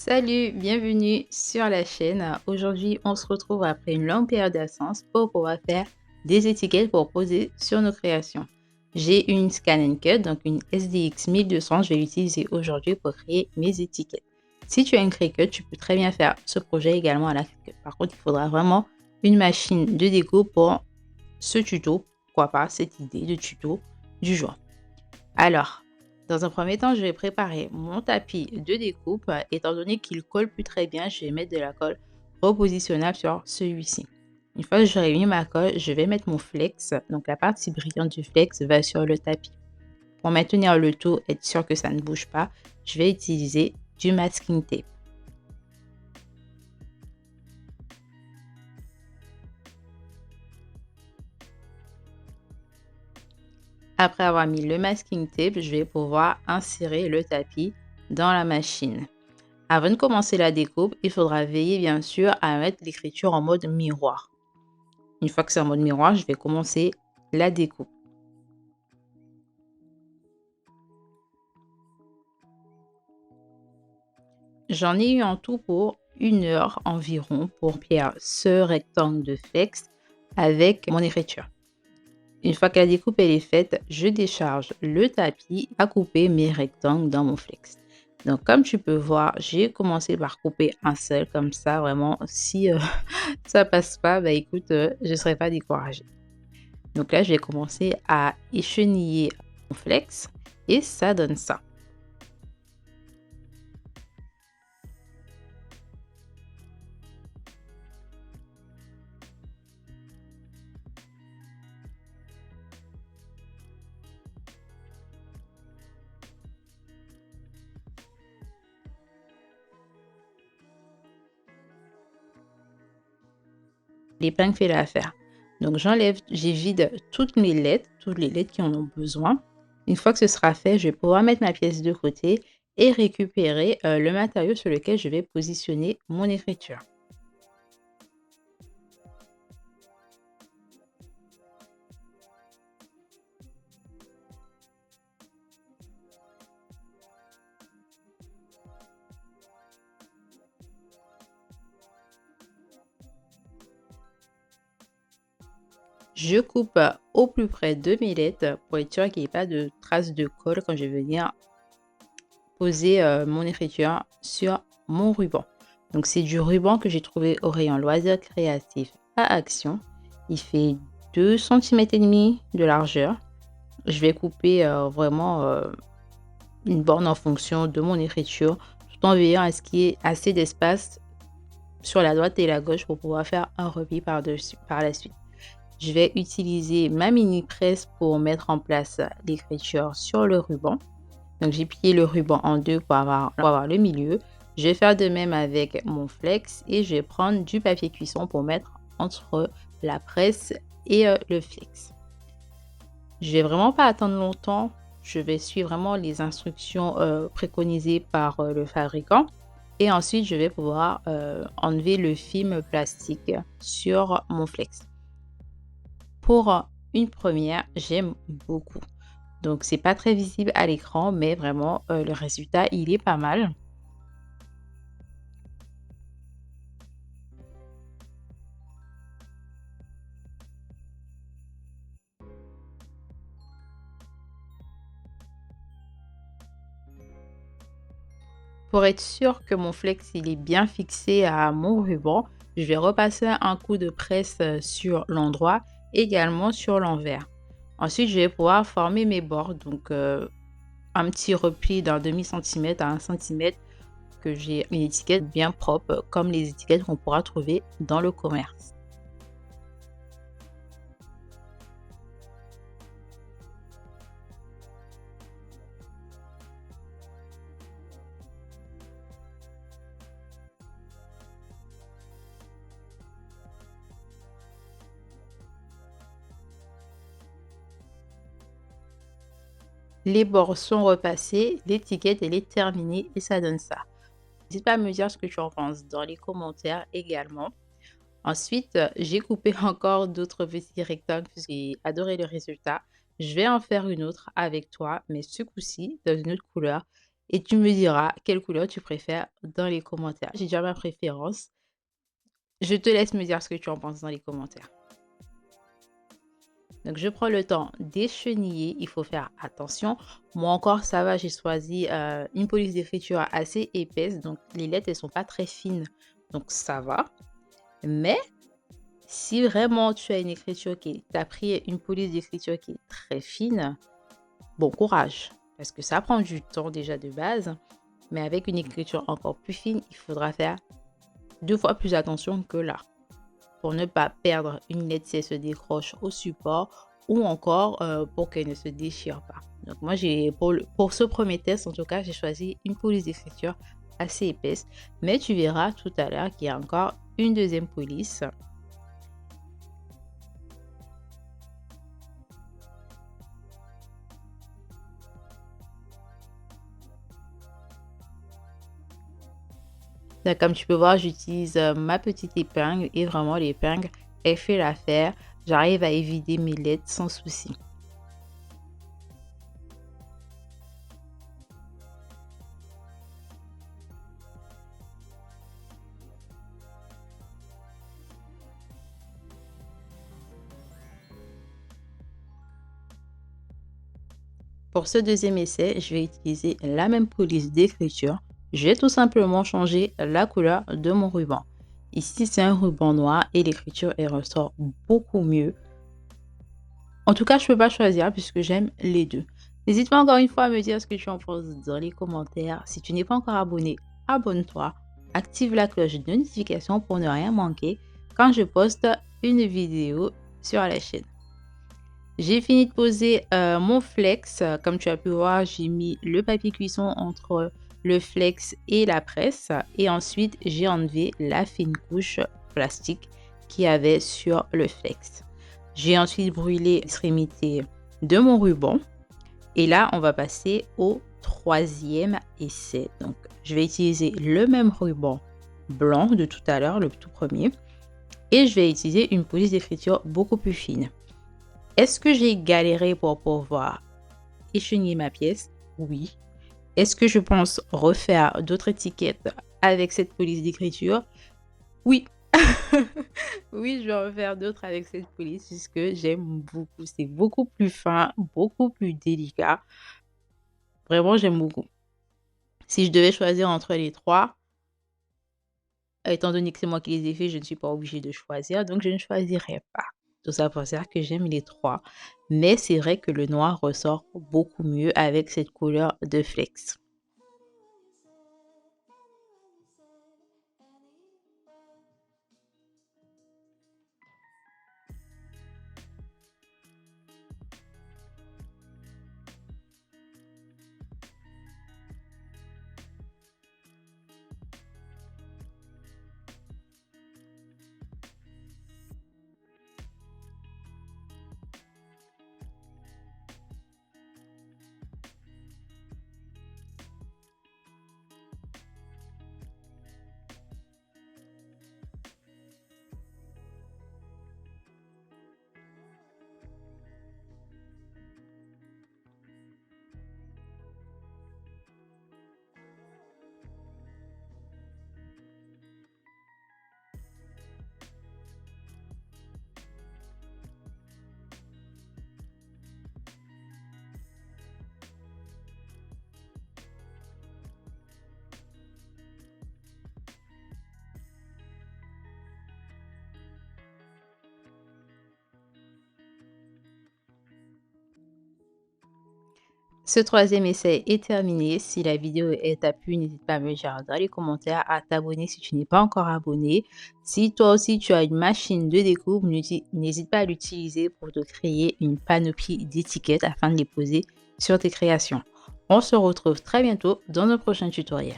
Salut, bienvenue sur la chaîne. Aujourd'hui, on se retrouve après une longue période d'absence pour pouvoir faire des étiquettes pour poser sur nos créations. J'ai une Scan Cut, donc une SDX 1200. Je vais l'utiliser aujourd'hui pour créer mes étiquettes. Si tu as une Cricut, tu peux très bien faire ce projet également à la Cricut. Par contre, il faudra vraiment une machine de déco pour ce tuto. Pourquoi pas cette idée de tuto du jour. Alors, dans un premier temps, je vais préparer mon tapis de découpe. Étant donné qu'il colle plus très bien, je vais mettre de la colle repositionnable sur celui-ci. Une fois que j'aurai mis ma colle, je vais mettre mon flex. Donc la partie brillante du flex va sur le tapis. Pour maintenir le tout, être sûr que ça ne bouge pas, je vais utiliser du masking tape. Après avoir mis le masking tape, je vais pouvoir insérer le tapis dans la machine. Avant de commencer la découpe, il faudra veiller bien sûr à mettre l'écriture en mode miroir. Une fois que c'est en mode miroir, je vais commencer la découpe. J'en ai eu en tout pour 1 heure environ pour faire ce rectangle de flex avec mon écriture. Une fois que la découpe elle est faite, je décharge le tapis à couper mes rectangles dans mon flex. Donc comme tu peux voir, j'ai commencé par couper un seul comme ça vraiment si ça passe pas, bah écoute, je ne serai pas découragée. Donc là, je vais commencer à écheniller mon flex et ça donne ça. L'épingle fait l'affaire. Donc j'enlève, j'évide toutes les lettres qui en ont besoin. Une fois que ce sera fait, je vais pouvoir mettre ma pièce de côté et récupérer le matériau sur lequel je vais positionner mon écriture. Je coupe au plus près de mes lettres pour être sûr qu'il n'y ait pas de traces de colle quand je vais venir poser mon écriture sur mon ruban. Donc c'est du ruban que j'ai trouvé au rayon loisirs créatifs à Action. Il fait 2,5 cm de largeur. Je vais couper vraiment une borne en fonction de mon écriture, tout en veillant à ce qu'il y ait assez d'espace sur la droite et la gauche pour pouvoir faire un repli par-dessus par la suite. Je vais utiliser ma mini presse pour mettre en place l'écriture sur le ruban. Donc j'ai plié le ruban en deux pour avoir le milieu. Je vais faire de même avec mon flex et je vais prendre du papier cuisson pour mettre entre la presse et le flex. Je vais vraiment pas attendre longtemps. Je vais suivre vraiment les instructions préconisées par le fabricant. Et ensuite, je vais pouvoir enlever le film plastique sur mon flex. Pour une première, j'aime beaucoup. Donc, c'est pas très visible à l'écran, mais vraiment, le résultat, il est pas mal. Pour être sûr que mon flex, il est bien fixé à mon ruban, je vais repasser un coup de presse sur l'endroit, également sur l'envers. Ensuite, je vais pouvoir former mes bords. Donc, un petit repli d'un demi-centimètre à 1 cm que j'ai une étiquette bien propre, comme les étiquettes qu'on pourra trouver dans le commerce. Les bords sont repassés, l'étiquette elle est terminée et ça donne ça. N'hésite pas à me dire ce que tu en penses dans les commentaires également. Ensuite, j'ai coupé encore d'autres petits rectangles parce que j'ai adoré le résultat. Je vais en faire une autre avec toi, mais ce coup-ci dans une autre couleur. et tu me diras quelle couleur tu préfères dans les commentaires. J'ai déjà ma préférence. Je te laisse me dire ce que tu en penses dans les commentaires. Donc, je prends le temps d'écheniller. Il faut faire attention. Moi encore, ça va. J'ai choisi une police d'écriture assez épaisse. Donc, les lettres, elles sont pas très fines. Donc, ça va. Mais si vraiment tu as une écriture tu as pris une police d'écriture qui est très fine, bon courage. Parce que ça prend du temps déjà de base. Mais avec une écriture encore plus fine, il faudra faire 2 fois plus attention que là, pour ne pas perdre une lettre si elle se décroche au support ou encore pour qu'elle ne se déchire pas. Donc moi, pour ce premier test, en tout cas, j'ai choisi une police d'écriture assez épaisse. Mais tu verras tout à l'heure qu'il y a encore une deuxième police. Donc, comme tu peux voir, j'utilise ma petite épingle et vraiment l'épingle, elle fait l'affaire. J'arrive à évider mes lettres sans souci. Pour ce deuxième essai, je vais utiliser la même police d'écriture. Je vais tout simplement changer la couleur de mon ruban. Ici, c'est un ruban noir et l'écriture elle ressort beaucoup mieux. En tout cas, je ne peux pas choisir puisque j'aime les deux. N'hésite pas encore une fois à me dire ce que tu en penses dans les commentaires. Si tu n'es pas encore abonné, abonne-toi. Active la cloche de notification pour ne rien manquer quand je poste une vidéo sur la chaîne. J'ai fini de poser mon flex. Comme tu as pu voir, j'ai mis le papier cuisson entre le flex et la presse. Et ensuite, j'ai enlevé la fine couche plastique qu'il y avait sur le flex. J'ai ensuite brûlé l'extrémité de mon ruban. Et là, on va passer au troisième essai. Donc, je vais utiliser le même ruban blanc de tout à l'heure, le tout premier. Et je vais utiliser une police d'écriture beaucoup plus fine. Est-ce que j'ai galéré pour pouvoir écheniller ma pièce? Oui. Est-ce que je pense refaire d'autres étiquettes avec cette police d'écriture? Oui. Oui, je vais refaire d'autres avec cette police puisque j'aime beaucoup. C'est beaucoup plus fin, beaucoup plus délicat. Vraiment, j'aime beaucoup. Si je devais choisir entre les trois, étant donné que c'est moi qui les ai fait, je ne suis pas obligée de choisir, donc je ne choisirai pas. Tout ça pour dire que j'aime les trois. Mais c'est vrai que le noir ressort beaucoup mieux avec cette couleur de flex. Ce troisième essai est terminé. Si la vidéo t'a plu, n'hésite pas à me dire dans les commentaires, à t'abonner si tu n'es pas encore abonné. Si toi aussi tu as une machine de découpe, n'hésite pas à l'utiliser pour te créer une panoplie d'étiquettes afin de les poser sur tes créations. On se retrouve très bientôt dans un prochain tutoriel.